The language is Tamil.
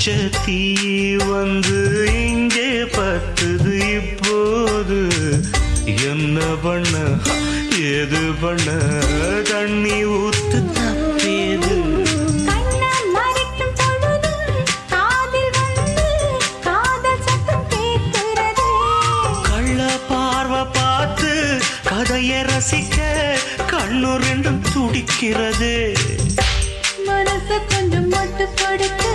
பச்சை தீ வந்து இங்கே பத்துது இப்போது என்ன பண்ண ஏது பண்ண தண்ணி ஊத்து தப்பேது கள்ள பார்வை பார்த்து கதையை ரசிக்க கண்ணு ரெண்டும் துடிக்கிறது மனச கொஞ்சம் மட்டுப்படுத்து